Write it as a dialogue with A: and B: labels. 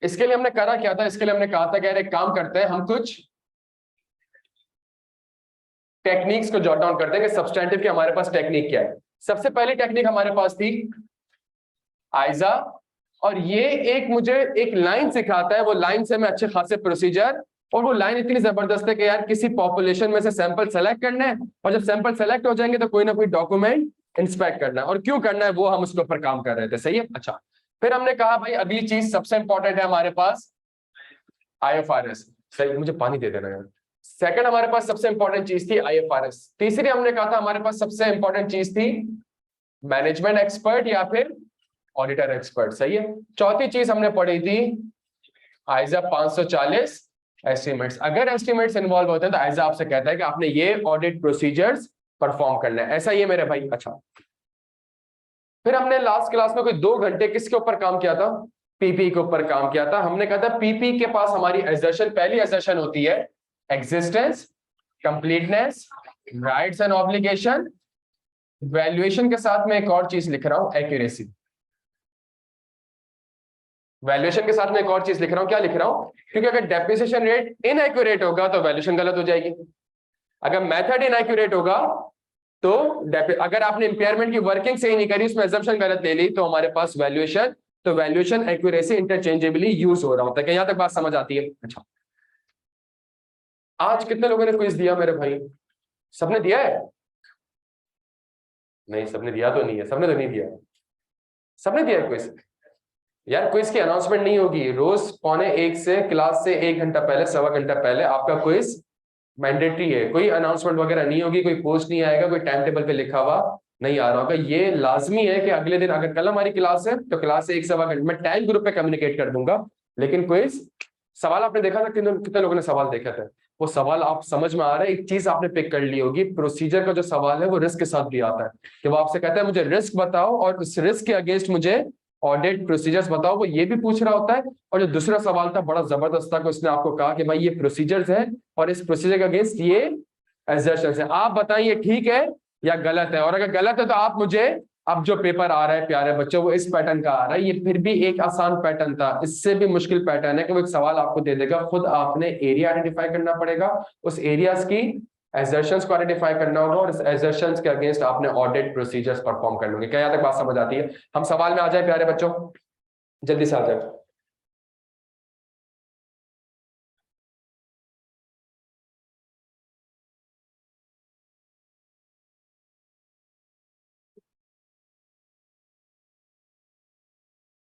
A: इसके लिए हमने करा क्या था, इसके लिए हमने कहा था कि यार एक काम करते हैं, हम कुछ टेक्निक्स को जॉट डाउन करते हैं कि सब्सटेंटिव की हमारे पास टेक्निक क्या है। सबसे पहली टेक्निक हमारे पास थी आइजा, और ये एक मुझे एक लाइन सिखाता है, वो लाइन से मैं अच्छे खासे प्रोसीजर, और वो लाइन इतनी जबरदस्त है कि यार किसी पॉपुलेशन में से सैंपल सेलेक्ट करना है, और जब सैंपल सेलेक्ट हो जाएंगे तो कोई ना कोई डॉक्यूमेंट इंस्पेक्ट करना है, और क्यों करना है वो हम उसके ऊपर काम कर रहे थे। सही है। अच्छा, फिर हमने कहा भाई अगली चीज सबसे इंपॉर्टेंट है हमारे पास IFRS। सही, मुझे पानी दे देना यार। सेकंड हमारे पास सबसे इंपॉर्टेंट चीज थी IFRS। तीसरी हमने कहा था हमारे पास सबसे इंपॉर्टेंट चीज थी मैनेजमेंट एक्सपर्ट या फिर ऑडिटर एक्सपर्ट। सही है। चौथी चीज हमने पढ़ी थी आइजा 540 एस्टिमेट्स। अगर एस्टिमेट्स इन्वॉल्व होते हैं तो आइजा आपसे कहता है कि आपने ये ऑडिट प्रोसीजर्स परफॉर्म करना है। ऐसा ही है मेरे भाई। अच्छा, फिर हमने लास्ट क्लास में कोई 2 घंटे किसके ऊपर काम किया था, पीपी के ऊपर काम किया था। हमने कहा था पीपी के पास हमारी एजर्शन, पहली एजर्शन होती है existence, completeness, rights and obligation. Valuation के साथ में एक और चीज लिख रहा हूं, एक्यूरेसी। वैल्यूएशन के साथ में एक और चीज लिख रहा हूं, क्या लिख रहा हूं, क्योंकि अगर डेप्रिसिएशन रेट इनएक्यूरेट होगा तो वैल्यूएशन गलत हो जाएगी। अगर मेथड इनएक्यूरेट होगा तो अगर आपने इंपेयरमेंट की वर्किंग सही नहीं करी, उसमें assumption गलत ले ली, तो हमारे पास वैल्यूएशन, तो वैल्यूएशन एक्यूरेसी इंटरचेंजेबली यूज हो रहा होता है। क्या यहां तक बात समझ आती है। अच्छा, आज कितने लोगों ने क्विज दिया मेरे भाई? सबने दिया है? नहीं, सबने दिया तो नहीं है, सबने तो नहीं दिया। सबने दिया क्विज? यार क्विज की अनाउंसमेंट नहीं होगी, रोज 12:45 से क्लास से 1 घंटा पहले, सवा घंटा पहले आपका क्विज मैंडेटरी है। कोई अनाउंसमेंट वगैरह नहीं होगी, कोई पोस्ट नहीं आएगा, कोई टाइम टेबल पे लिखा हुआ नहीं आ रहा होगा। ये लाजमी है कि अगले दिन, अगर कल हमारी क्लास है तो क्लास से 1 सवा घंटे मैं टाइम ग्रुप पे कम्युनिकेट कर दूंगा। लेकिन क्विज सवाल आपने देखा था, कितने लोगों ने सवाल देखा था? वो सवाल आप समझ में आ रहा है, एक चीज आपने पिक कर ली होगी, प्रोसीजर का जो सवाल है वो रिस्क के साथ भी आता है, कि वो आपसे कहता है मुझे रिस्क बताओ और उस रिस्क के अगेंस्ट मुझे ऑडिट प्रोसीजर्स बताओ, वो ये भी पूछ रहा होता है। और जो दूसरा सवाल था बड़ा जबरदस्त था कि उसने आपको कहा कि भाई ये प्रोसीजर्स है और इस प्रोसीजर के अगेंस्ट ये assertions है, आप बताएं ये ठीक है या गलत है, और अगर गलत है तो आप मुझे, अब जो पेपर आ रहा है प्यारे बच्चों वो इस पैटर्न का आ रहा है। ये फिर भी एक आसान पैटर्न था, इससे भी मुश्किल पैटर्न है कि वो एक सवाल आपको दे देगा, खुद आपने एरिया आइडेंटिफाई करना पड़ेगा, उस एरियाज की assertions को आइडेंटिफाई करना होगा, और इस assertions के अगेंस्ट आपने ऑडिट प्रोसीजर्स परफॉर्म करने होंगे। क्या यहाँ तक बात समझ आती है? हम सवाल में आ जाए प्यारे बच्चों, जल्दी से आ जाए।